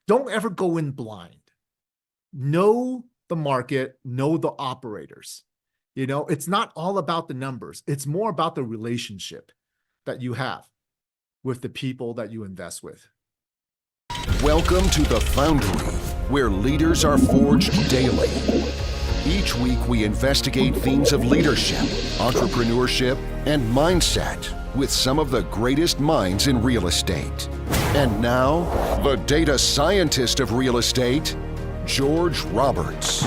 don't ever go in blind. Know the market, know the operators. It's not all about the numbers. It's more about the relationship that you have with the people that you invest with. Welcome to The Foundry, where leaders are forged daily. Each week we investigate themes of leadership, entrepreneurship, and mindset with some of the greatest minds in real estate. And now, the data scientist of real estate, George Roberts.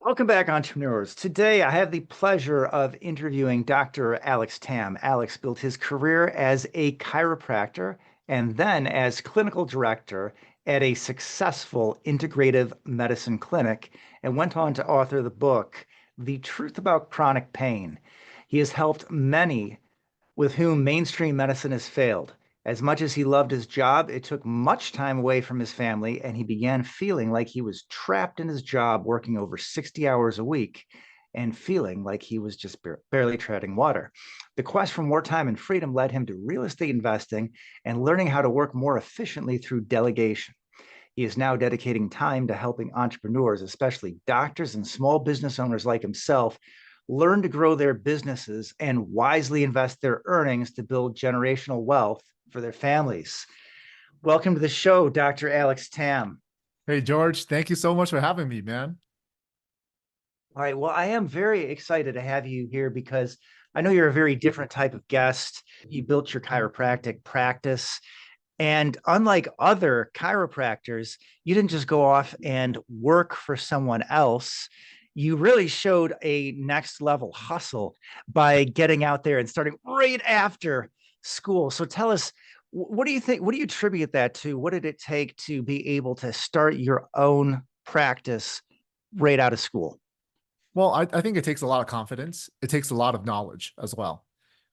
Welcome back, entrepreneurs. Today, I have the pleasure of interviewing Dr. Alex Tam. Alex built his career as a chiropractor and then as clinical director at a successful integrative medicine clinic, and went on to author the book, The Truth About Chronic Pain. He has helped many with whom mainstream medicine has failed. As much as he loved his job, it took much time away from his family, and he began feeling like he was trapped in his job, working over 60 hours a week and feeling like he was just barely treading water. The quest for more time and freedom led him to real estate investing and learning how to work more efficiently through delegation. He is now dedicating time to helping entrepreneurs, especially doctors and small business owners like himself, learn to grow their businesses and wisely invest their earnings to build generational wealth for their families. Welcome to the show, Dr. Alex Tam. Hey, George, thank you so much for having me, man. All right, well, I am very excited to have you here because I know you're a very different type of guest. You built your chiropractic practice, and unlike other chiropractors, you didn't just go off and work for someone else. You really showed a next level hustle by getting out there and starting right after school. So tell us, what do you think? What do you attribute that to? What did it take to be able to start your own practice right out of school? Well, I think it takes a lot of confidence. It takes a lot of knowledge as well.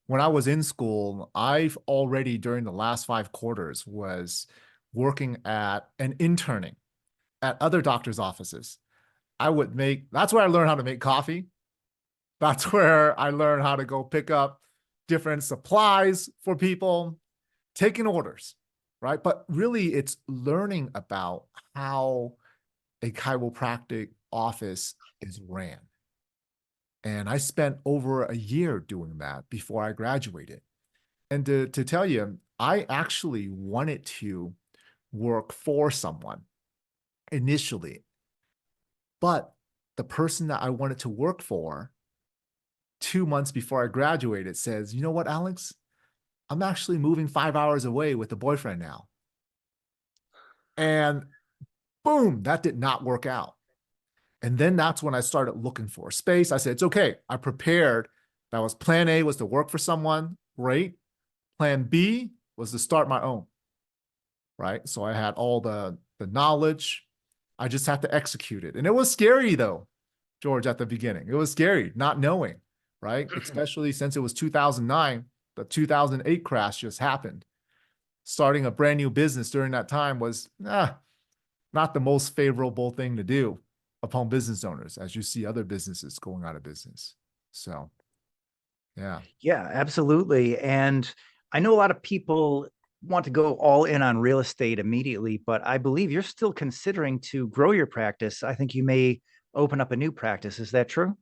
When I was in school, I've already, during the last 5 quarters, was working at and interning at other doctors' offices. That's where I learned how to make coffee. That's where I learned how to go pick up different supplies for people, taking orders, right? But really, it's learning about how a chiropractic office is ran. And I spent over a year doing that before I graduated. And to tell you, I actually wanted to work for someone initially. But the person that I wanted to work for 2 months before I graduated says, you know what, Alex? I'm actually moving 5 hours away with a boyfriend now. And boom, that did not work out. And then that's when I started looking for space. I said, it's okay. I prepared. That was plan A, was to work for someone. Great. Plan B was to start my own. Right. So I had all the knowledge. I just had to execute it. And it was scary though, George, at the beginning. It was scary not knowing, right? Especially since it was 2009, the 2008 crash just happened. Starting a brand new business during that time was not the most favorable thing to do upon business owners, as you see other businesses going out of business. So, yeah. Yeah, absolutely. And I know a lot of people want to go all in on real estate immediately, but I believe you're still considering to grow your practice. I think you may open up a new practice. Is that true?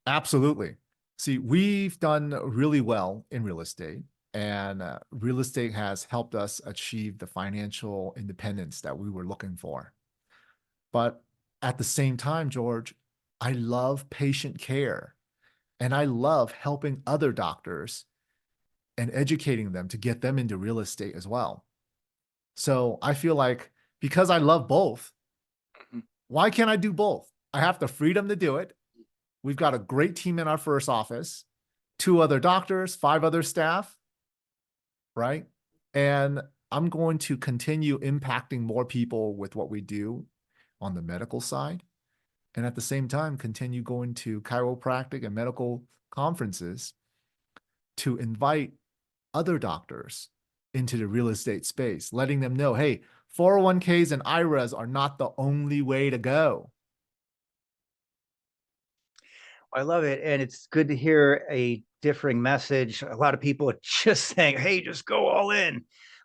Absolutely. See, we've done really well in real estate, and real estate has helped us achieve the financial independence that we were looking for. But at the same time, George, I love patient care, and I love helping other doctors and educating them to get them into real estate as well. So I feel like because I love both, why can't I do both? I have the freedom to do it. We've got a great team in our first office, 2 other doctors, 5 other staff, right? And I'm going to continue impacting more people with what we do on the medical side. And at the same time, continue going to chiropractic and medical conferences to invite other doctors into the real estate space, letting them know, hey, 401ks and IRAs are not the only way to go. I love it. And it's good to hear a differing message. A lot of people are just saying, hey, just go all in.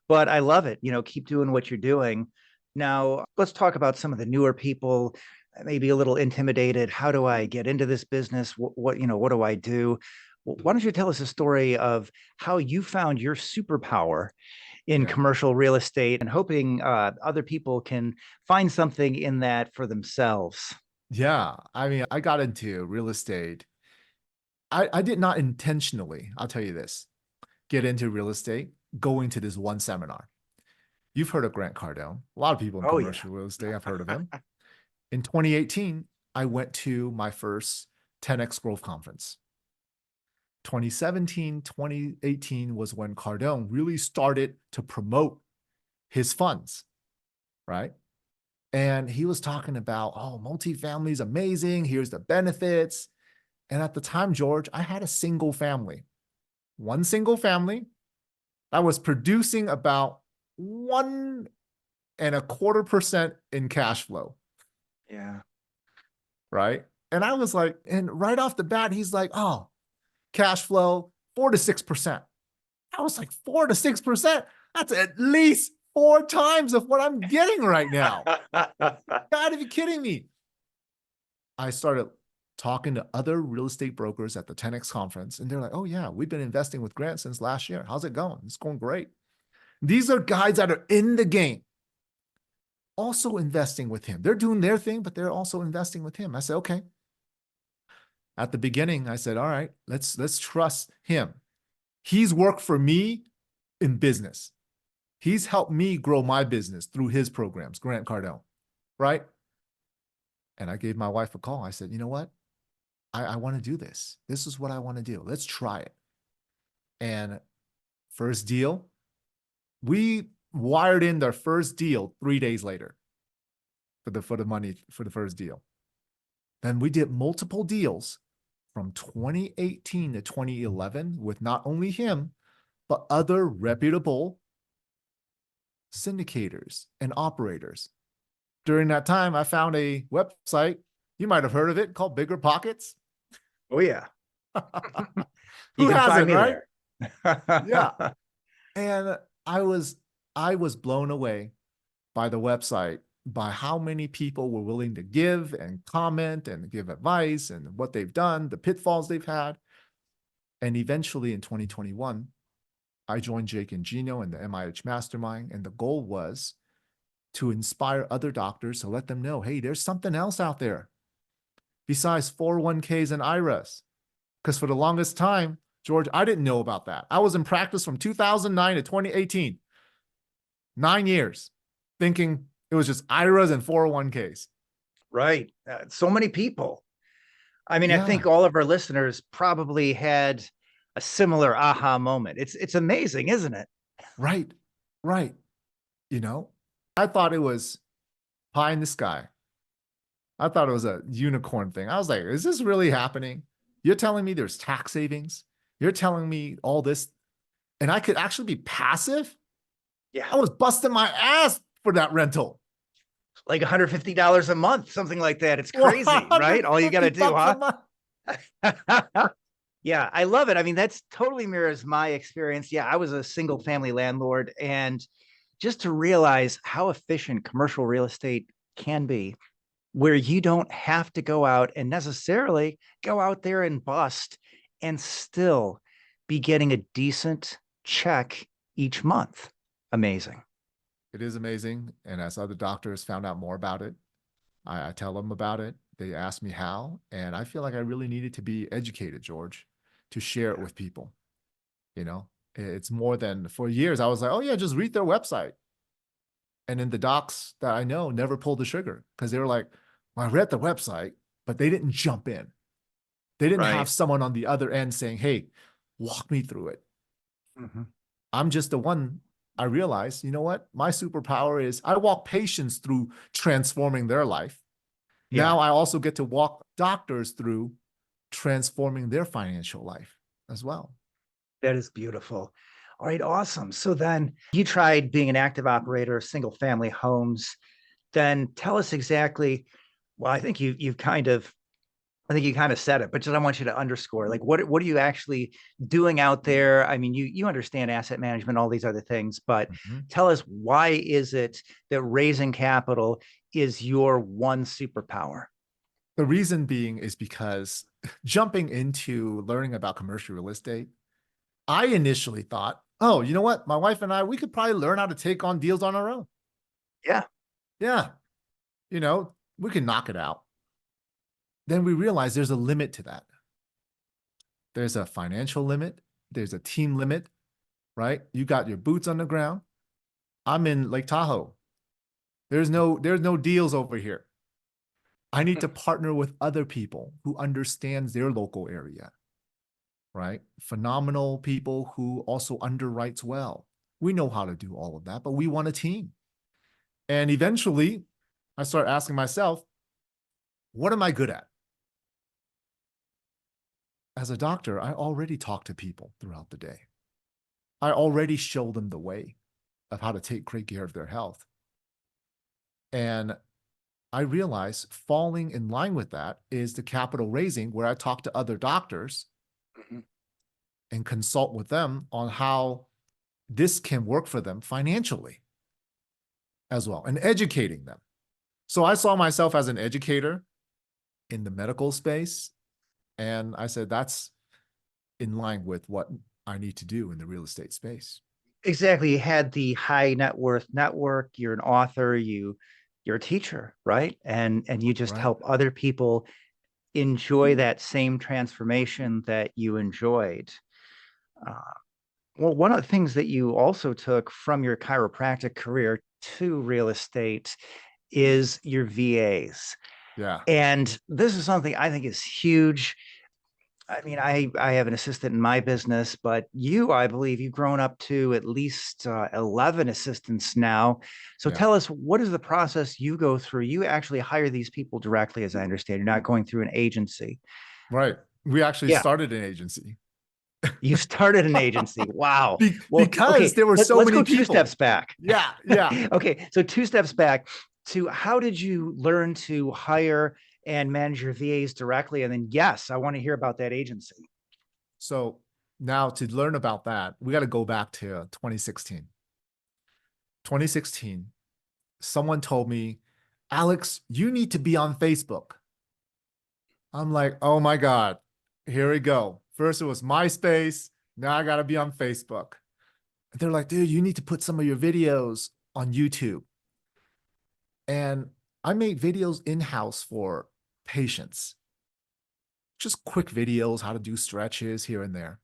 But I love it. Keep doing what you're doing. Now, let's talk about some of the newer people, maybe a little intimidated. How do I get into this business? What do I do? Why don't you tell us a story of how you found your superpower in Yeah. commercial real estate and hoping other people can find something in that for themselves? Yeah. I mean, I got into real estate. I did not intentionally, I'll tell you this, get into real estate going to this one seminar. You've heard of Grant Cardone. A lot of people in Oh, yeah. commercial real estate have heard of him. In 2018, I went to my first 10X Growth Conference. 2017, 2018 was when Cardone really started to promote his funds, right? And he was talking about, oh, multifamily is amazing. Here's the benefits. And at the time, George, I had a single family, one single family that was producing about 1.25% in cash flow, Yeah. right? And I was like, and right off the bat, he's like, oh, cash flow, 4 to 6%. I was like, 4 to 6%? That's at least 4 times of what I'm getting right now. Gotta be kidding me. I started talking to other real estate brokers at the 10X conference, and they're like, oh yeah, we've been investing with Grant since last year. How's it going? It's going great. These are guys that are in the game, also investing with him. They're doing their thing, but they're also investing with him. I said, okay. At the beginning, I said, all right, let's trust him. He's worked for me in business. He's helped me grow my business through his programs, Grant Cardone, right? And I gave my wife a call. I said, you know what? I want to do this. This is what I want to do. Let's try it. And first deal, we wired in their first deal 3 days later for the money for the first deal. Then we did multiple deals from 2018 to 2011 with not only him, but other reputable syndicators and operators. During that time, I found a website, you might have heard of it, called Bigger Pockets. Oh, yeah. Who You can hasn't, find me right? there. Yeah. And I was blown away by the website, by how many people were willing to give and comment and give advice and what they've done, the pitfalls they've had. And eventually in 2021, I joined 𝐀𝐥𝐞𝐱 and the MIH Mastermind. And the goal was to inspire other doctors to let them know, hey, there's something else out there besides 401ks and IRAs. Because for the longest time, George, I didn't know about that. I was in practice from 2009 to 2018, 9 years, thinking it was just IRAs and 401ks. Right. So many people. I mean, I Yeah. think all of our listeners probably had a similar aha moment. It's amazing, isn't it? Right. Right. You know, I thought it was pie in the sky. I thought it was a unicorn thing. I was like, is this really happening? You're telling me there's tax savings? You're telling me all this, and I could actually be passive? Yeah. I was busting my ass for that rental. Like $150 a month, something like that. It's crazy, right? All you got to do, huh? Yeah, I love it. I mean, that's totally mirrors my experience. Yeah, I was a single family landlord, and just to realize how efficient commercial real estate can be, where you don't have to go out and necessarily go out there and bust and still be getting a decent check each month. Amazing. It is amazing. And as other doctors found out more about it, I tell them about it. They ask me how, and I feel like I really needed to be educated, George, to share it with people. You know, it's more than, for years, I was like, oh yeah, just read their website. And then the docs that I know never pulled the trigger because they were like, well, I read the website, but they didn't jump in. They didn't Right. have someone on the other end saying, hey, walk me through it. Mhm. I'm just the one. I realized, you know what? My superpower is I walk patients through transforming their life. Yeah. Now I also get to walk doctors through transforming their financial life as well. That is beautiful. All right, awesome. So then you tried being an active operator of single family homes. Then tell us exactly, well, I think you've kind of I think you kind of said it, but just I want you to underscore, like, what are you actually doing out there? I mean, you understand asset management, all these other things, but Mhm. tell us, why is it that raising capital is your one superpower? The reason being is because jumping into learning about commercial real estate, I initially thought, oh, you know what? My wife and I, we could probably learn how to take on deals on our own. Yeah. Yeah. We can knock it out. Then we realized there's a limit to that. There's a financial limit. There's a team limit, right? You got your boots on the ground. I'm in Lake Tahoe. There's no deals over here. I need to partner with other people who understands their local area, right? Phenomenal people who also underwrites well. We know how to do all of that, but we want a team. And eventually I start asking myself, what am I good at? As a doctor, I already talk to people throughout the day. I already show them the way of how to take great care of their health. And I realize falling in line with that is the capital raising, where I talk to other doctors and consult with them on how this can work for them financially as well, and educating them. So I saw myself as an educator in the medical space. And I said, that's in line with what I need to do in the real estate space. Exactly. You had the high net worth network. You're an author. You're a teacher, right? And you just Right. help other people enjoy that same transformation that you enjoyed. Uh, well, one of the things that you also took from your chiropractic career to real estate is your VAs. Yeah. And this is something I think is huge. I mean, I have an assistant in my business, but I believe you've grown up to at least 11 assistants now. So Yeah. tell us, what is the process you go through? You actually hire these people directly, as I understand. You're not going through an agency. Right. We actually Yeah. started an agency. You started an agency. Wow. Well, Because okay, there were so let's many go two people. steps back. Yeah. Yeah. Okay, so two steps back to, how did you learn to hire and manage your VAs directly? And then, yes, I want to hear about that agency. So now to learn about that, we got to go back to 2016. 2016, someone told me, Alex, you need to be on Facebook. I'm like, oh my God, here we go. First it was MySpace. Now I got to be on Facebook. They're like, dude, you need to put some of your videos on YouTube. And I made videos in-house for patients. Just quick videos, how to do stretches here and there.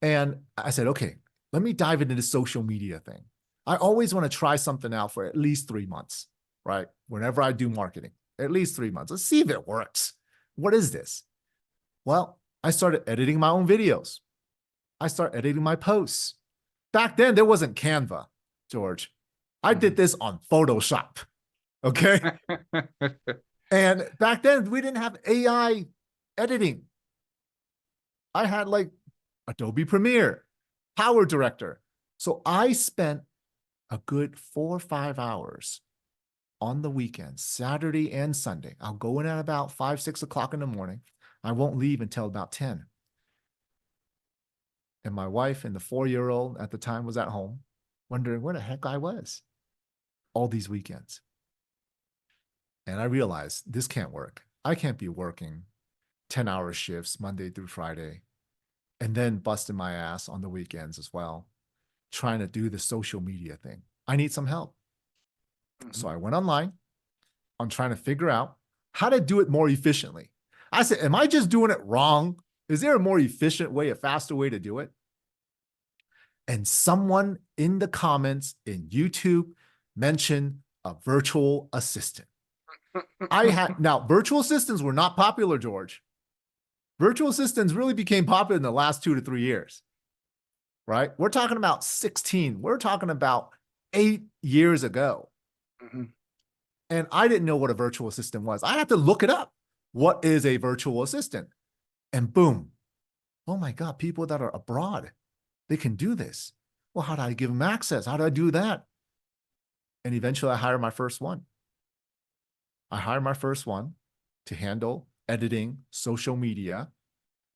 And I said, okay, let me dive into the social media thing. I always want to try something out for at least 3 months, right? Whenever I do marketing, at least 3 months. Let's see if it works. What is this? Well, I started editing my own videos. I started editing my posts. Back then, there wasn't Canva, George. I did this on Photoshop, okay? And back then, we didn't have AI editing. I had like Adobe Premiere, Power Director. So I spent a good 4 or 5 hours on the weekends, Saturday and Sunday. I'll go in at about 5, 6 o'clock in the morning. I won't leave until about 10. And my wife and the 4-year-old at the time was at home, wondering where the heck I was all these weekends. And I realized this can't work. I can't be working 10-hour shifts Monday through Friday and then busting my ass on the weekends as well, trying to do the social media thing. I need some help. So I went online. I'm trying to figure out how to do it more efficiently. I said, am I just doing it wrong? Is there a more efficient way, a faster way to do it? And someone in the comments in YouTube mentioned a virtual assistant. Now, virtual assistants were not popular, George. Virtual assistants really became popular in the last 2 to 3 years, right? We're talking about 16. We're talking about 8 years ago. And I didn't know what a virtual assistant was. I had to look it up. What is a virtual assistant? And boom. Oh my God, people that are abroad, they can do this. Well, how do I give them access? How do I do that? And eventually I hired my first one. I hired my first one to handle editing, social media,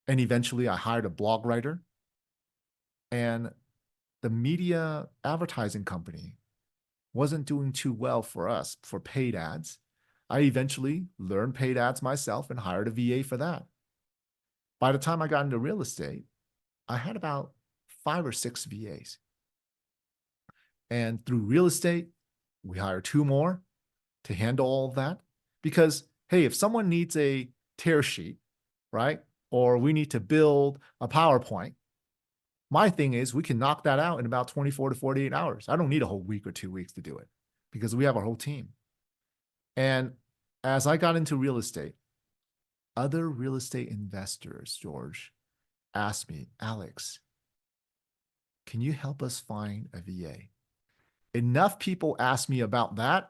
and eventually I hired a blog writer. And the media advertising company wasn't doing too well for us for paid ads. I eventually learned paid ads myself and hired a VA for that. By the time I got into real estate, I had about 5 or 6 VAs. And through real estate, we hired 2 more to handle all of that. Because, hey, if someone needs a tear sheet, right? Or we need to build a PowerPoint, my thing is we can knock that out in about 24 to 48 hours. I don't need a whole week or 2 weeks to do it because we have our whole team. And as I got into real estate, other real estate investors, George, asked me, Alex, can you help us find a VA? Enough people asked me about that.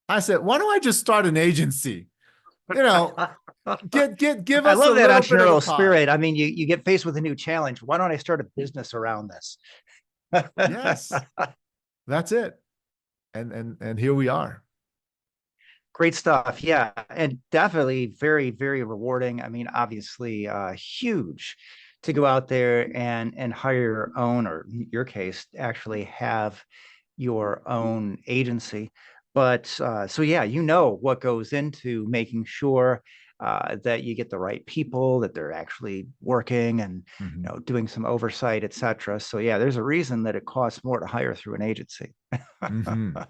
I said, why don't I just start an agency? You know, give I us love a that little bit of entrepreneurial the pie. spirit. I mean, you get faced with a new challenge. Why don't I start a business around this? Yes, that's it. And here we are. Great stuff. Yeah. And definitely very, very rewarding. I mean, obviously, huge to go out there and hire your own, or in your case, actually have your own agency. But so, yeah, you know what goes into making sure that you get the right people, that they're actually working and doing some oversight, et cetera. So, yeah, there's a reason that it costs more to hire through an agency.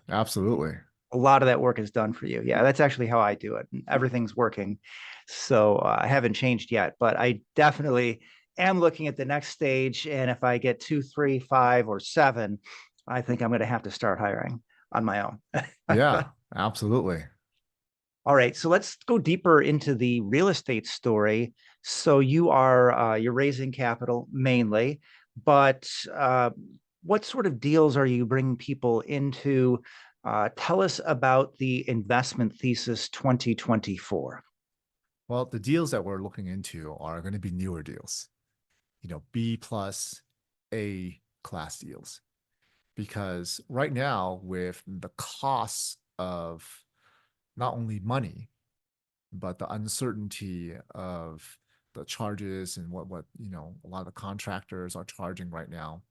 Absolutely. A lot of that work is done for you. Yeah, that's actually how I do it. Everything's working. So I haven't changed yet, but I definitely am looking at the next stage. And if I get 2, 3, 5, or 7, I think I'm going to have to start hiring on my own. Yeah, absolutely. All right. So let's go deeper into the real estate story. So you're raising capital mainly, but what sort of deals are you bringing people into? Tell us about the investment thesis 2024. Well, the deals that we're looking into are going to be newer deals, B plus A class deals. Because right now, with the costs of not only money, but the uncertainty of the charges and what a lot of the contractors are charging right now,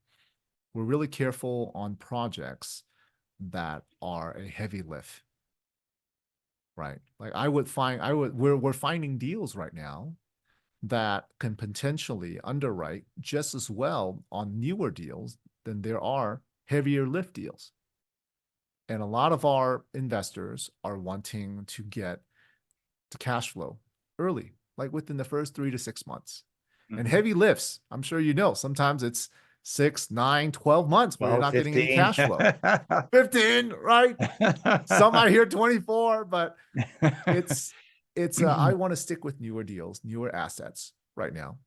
we're really careful on projects that are a heavy lift, right? Like we're finding deals right now that can potentially underwrite just as well on newer deals than there are heavier lift deals. And a lot of our investors are wanting to get to cash flow early, like within the first 3 to 6 months. And heavy lifts, I'm sure sometimes it's 6, 9, 12 months where you're not 15. getting any cash flow. 15, right? Some I hear 24, but it's I want to stick with newer deals, newer assets right now.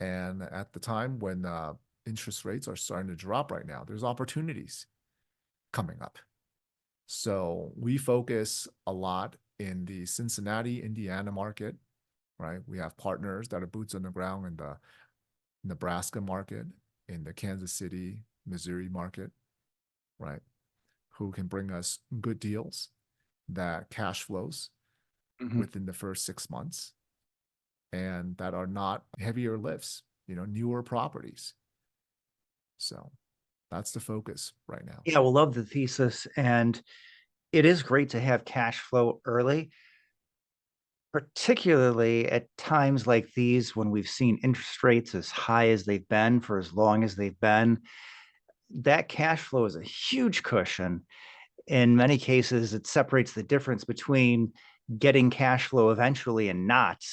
And at the time when interest rates are starting to drop right now, there's opportunities coming up. So we focus a lot in the Cincinnati, Indiana market, right? We have partners that are boots on the ground in the Nebraska market, in the Kansas City, Missouri market, right? Who can bring us good deals that cash flows within the first 6 months and that are not heavier lifts, newer properties. So that's the focus right now. Yeah, we'll love the thesis. And it is great to have cash flow early, particularly at times like these when we've seen interest rates as high as they've been for as long as they've been. That cash flow is a huge cushion. In many cases, it separates the difference between getting cash flow eventually and not.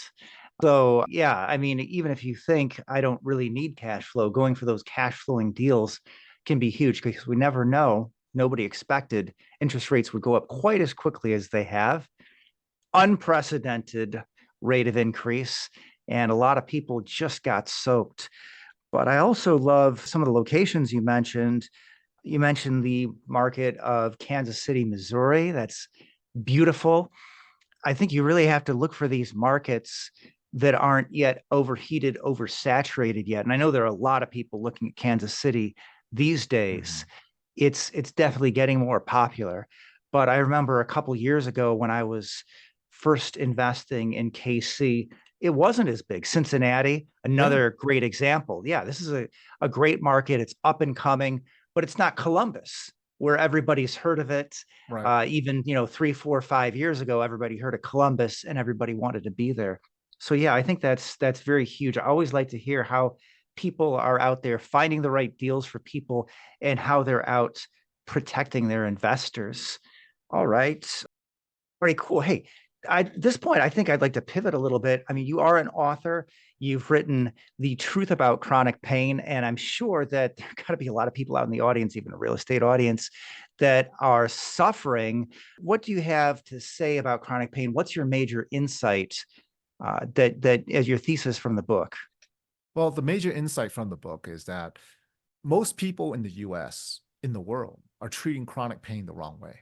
So, yeah, I mean, even if you think I don't really need cash flow, going for those cash flowing deals can be huge because we never know. Nobody expected interest rates would go up quite as quickly as they have. Unprecedented rate of increase. And a lot of people just got soaked. But I also love some of the locations you mentioned. You mentioned the market of Kansas City, Missouri. That's beautiful. I think you really have to look for these markets that aren't yet overheated, oversaturated yet. And I know there are a lot of people looking at Kansas City these days. It's definitely getting more popular. But I remember a couple years ago when I was first investing in KC, it wasn't as big. Cincinnati, Yeah. another great example. Yeah, this is a great market. It's up and coming, but it's not Columbus, where everybody's heard of it. Right. Even 3, 4, 5 years ago, everybody heard of Columbus and everybody wanted to be there. So yeah, I think that's very huge. I always like to hear how people are out there finding the right deals for people and how they're out protecting their investors. All right. Very cool. Hey, at this point, I think I'd like to pivot a little bit. I mean, you are an author. You've written The Truth About Chronic Pain, and I'm sure that there got to be a lot of people out in the audience, even a real estate audience, that are suffering. What do you have to say about chronic pain? What's your major insight that as your thesis from the book? Well, the major insight from the book is that most people in the US, in the world, are treating chronic pain the wrong way.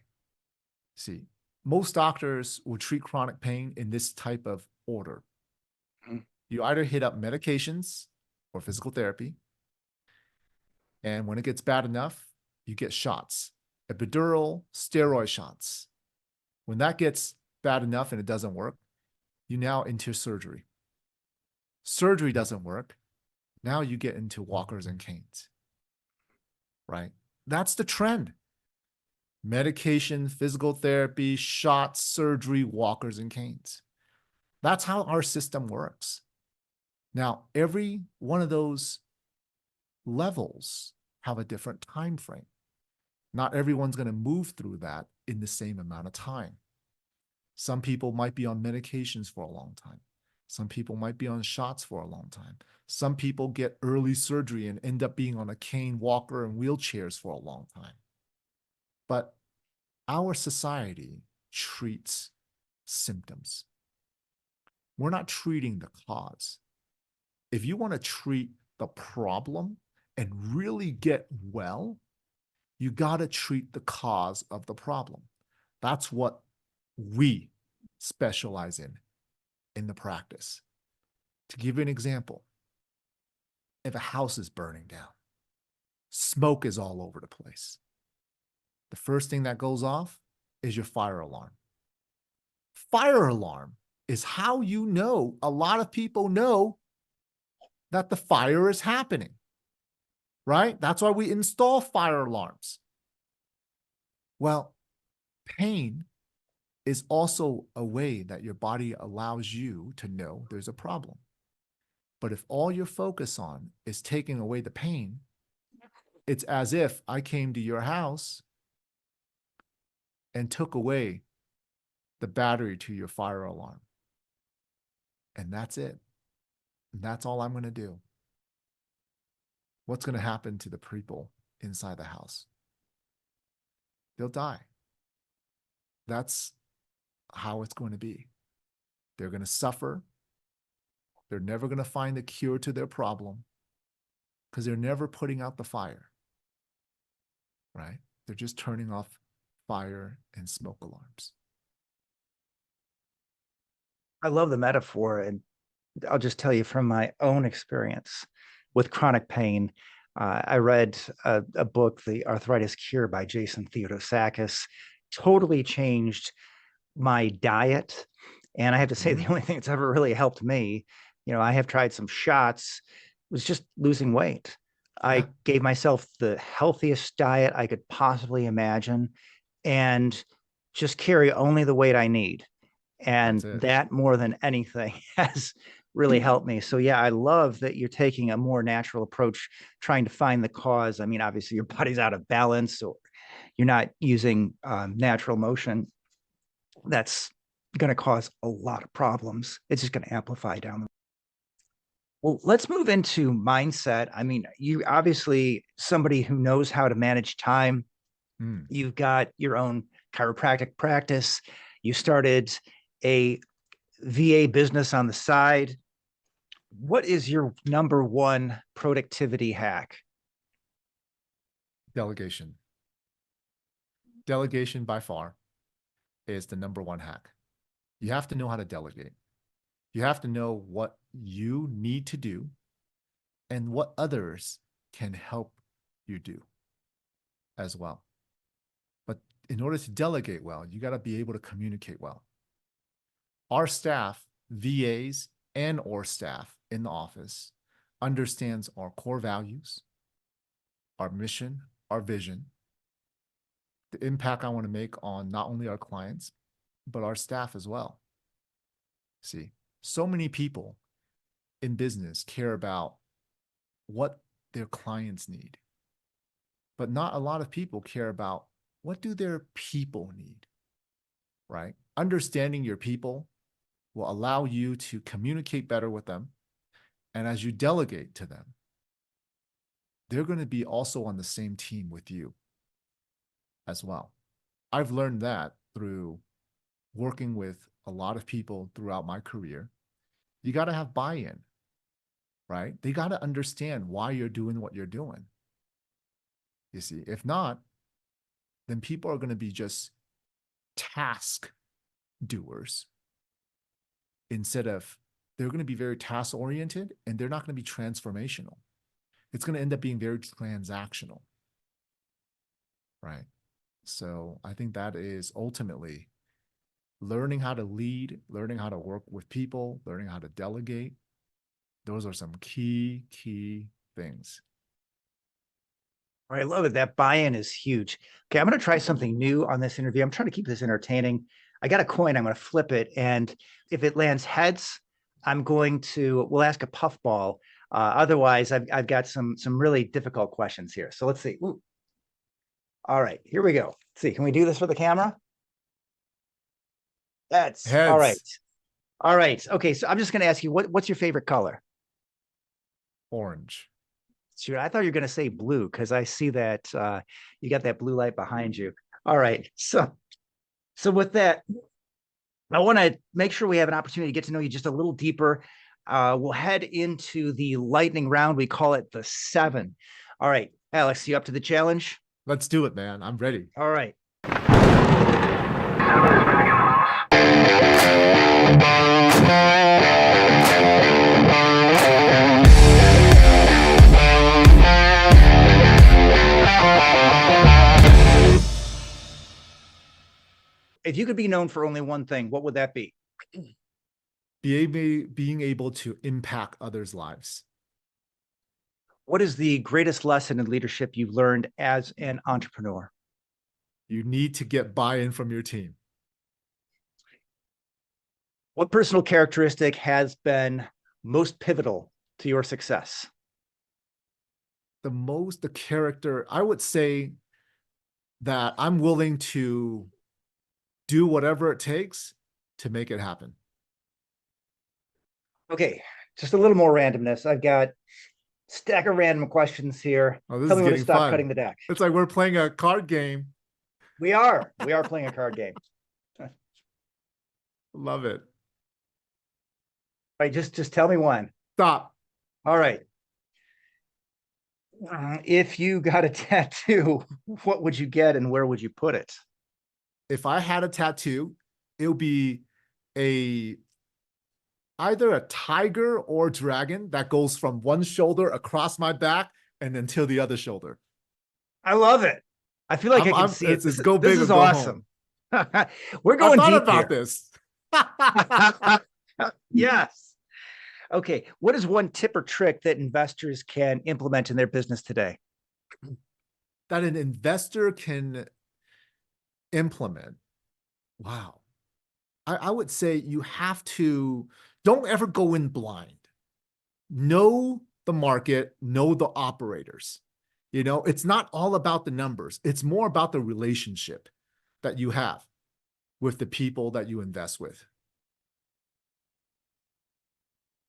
See, most doctors will treat chronic pain in this type of order. You either hit up medications or physical therapy. And when it gets bad enough, you get shots, epidural, steroid shots. When that gets bad enough and it doesn't work, you now into surgery. Surgery doesn't work. Now you get into walkers and canes, right? That's the trend. Medication, physical therapy, shots, surgery, walkers and canes. That's how our system works. Now, every one of those levels have a different time frame. Not everyone's going to move through that in the same amount of time. Some people might be on medications for a long time. Some people might be on shots for a long time. Some people get early surgery and end up being on a cane, walker, and wheelchairs for a long time. But our society treats symptoms. We're not treating the cause. If you want to treat the problem and really get well, you got to treat the cause of the problem. That's what we specialize in the practice. To give you an example, if a house is burning down, smoke is all over the place, the first thing that goes off is your fire alarm. Fire alarm is how you know, a lot of people know that the fire is happening, right? That's why we install fire alarms. Well, pain is also a way that your body allows you to know there's a problem. But if all you're focused on is taking away the pain, it's as if I came to your house and took away the battery to your fire alarm. And that's it. And that's all I'm going to do. What's going to happen to the people inside the house? They'll die. That's how it's going to be. They're going to suffer. They're never going to find the cure to their problem because they're never putting out the fire, right? They're just turning off fire and smoke alarms. I love the metaphor, and I'll just tell you from my own experience with chronic pain. I read a book, The Arthritis Cure by Jason Theodosakis, totally changed my diet. And I have to say, the only thing that's ever really helped me, I have tried some shots, was just losing weight. I gave myself the healthiest diet I could possibly imagine and just carry only the weight I need. And that more than anything has really helped me. So yeah, I love that you're taking a more natural approach, trying to find the cause. I mean, obviously your body's out of balance, or you're not using natural motion. That's going to cause a lot of problems. It's just going to amplify down the. Well, let's move into mindset. I mean, you obviously somebody who knows how to manage time. You've got your own chiropractic practice. You started a VA business on the side. What is your number one productivity hack? Delegation. Delegation by far is the number one hack. You have to know how to delegate. You have to know what you need to do and what others can help you do as well. But in order to delegate well, you got to be able to communicate well. Our staff, VAs and or staff in the office, understands our core values, our mission, our vision, the impact I want to make on not only our clients, but our staff as well. See, so many people in business care about what their clients need, but not a lot of people care about what do their people need, right? Understanding your people will allow you to communicate better with them. And as you delegate to them, they're going to be also on the same team with you as well. I've learned that through working with a lot of people throughout my career. You got to have buy-in, right? They got to understand why you're doing what you're doing. You see, if not, then people are going to be just task doers instead of, they're going to be very task oriented and they're not going to be transformational. It's going to end up being very transactional, right? So I think that is ultimately learning how to lead, learning how to work with people, learning how to delegate. Those are some key things. All right, I love it. That buy-in is huge. Okay, I'm going to try something new on this interview. I'm trying to keep this entertaining. I got a coin. I'm going to flip it. And if it lands heads, we'll ask a puffball. Otherwise, I've got some really difficult questions here. So let's see. Ooh. All right, here we go. Let's see, can we do this for the camera? That's Heads. All right. All right. Okay, so I'm just going to ask you, what's your favorite color? Orange. Shoot, I thought you were going to say blue because I see that you got that blue light behind you. All right. So with that, I want to make sure we have an opportunity to get to know you just a little deeper. We'll head into the lightning round. We call it the 7. All right, Alex, you up to the challenge? Let's do it, man. I'm ready. All right. If you could be known for only one thing, what would that be? Being able to impact others' lives. What is the greatest lesson in leadership you've learned as an entrepreneur? You need to get buy-in from your team. What personal characteristic has been most pivotal to your success? The character, I would say that I'm willing to do whatever it takes to make it happen. Okay, just a little more randomness. I've got a stack of random questions here. Oh, this Tell is me when to getting stop fun. cutting the deck. It's like we're playing a card game. We are playing a card game. Love it. All right, just tell me when. Stop. All right. If you got a tattoo, what would you get and where would you put it? If I had a tattoo, it would be either a tiger or dragon that goes from one shoulder across my back and then to the other shoulder. I love it. I feel like I can see it. It's go big this or is go awesome. home. We're going I thought deep about here. this. Yes. Okay. What is one tip or trick that investors can implement in their business today? That an investor can implement. Wow. I would say you have to, don't ever go in blind. Know the market, know the operators. You know, it's not all about the numbers. It's more about the relationship that you have with the people that you invest with.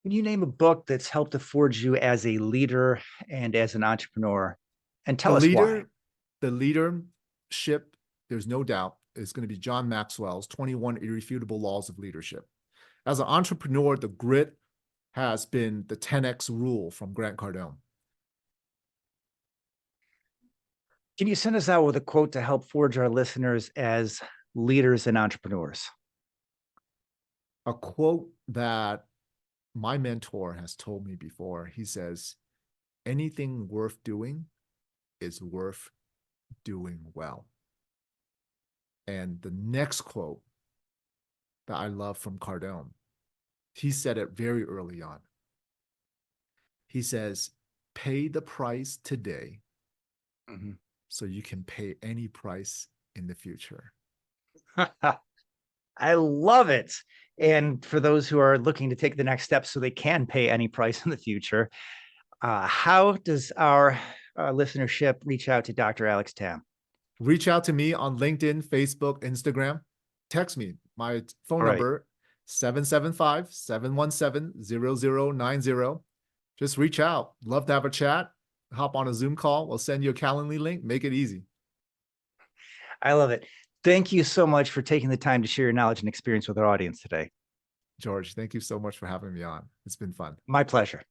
Can you name a book that's helped to forge you as a leader and as an entrepreneur? And tell us why. The leadership, there's no doubt, is going to be John Maxwell's 21 Irrefutable Laws of Leadership. As an entrepreneur, the grit has been the 10X rule from Grant Cardone. Can you send us out with a quote to help forge our listeners as leaders and entrepreneurs? A quote that my mentor has told me before. He says, anything worth doing is worth doing well. And the next quote that I love from Cardone. He said it very early on. He says, pay the price today so you can pay any price in the future. I love it. And for those who are looking to take the next step so they can pay any price in the future, how does our listenership reach out to Dr. Alex Tam? Reach out to me on LinkedIn, Facebook, Instagram. Text me. My phone Right. number, 775-717-0090. Just reach out. Love to have a chat. Hop on a Zoom call. We'll send you a Calendly link. Make it easy. I love it. Thank you so much for taking the time to share your knowledge and experience with our audience today. George, thank you so much for having me on. It's been fun. My pleasure.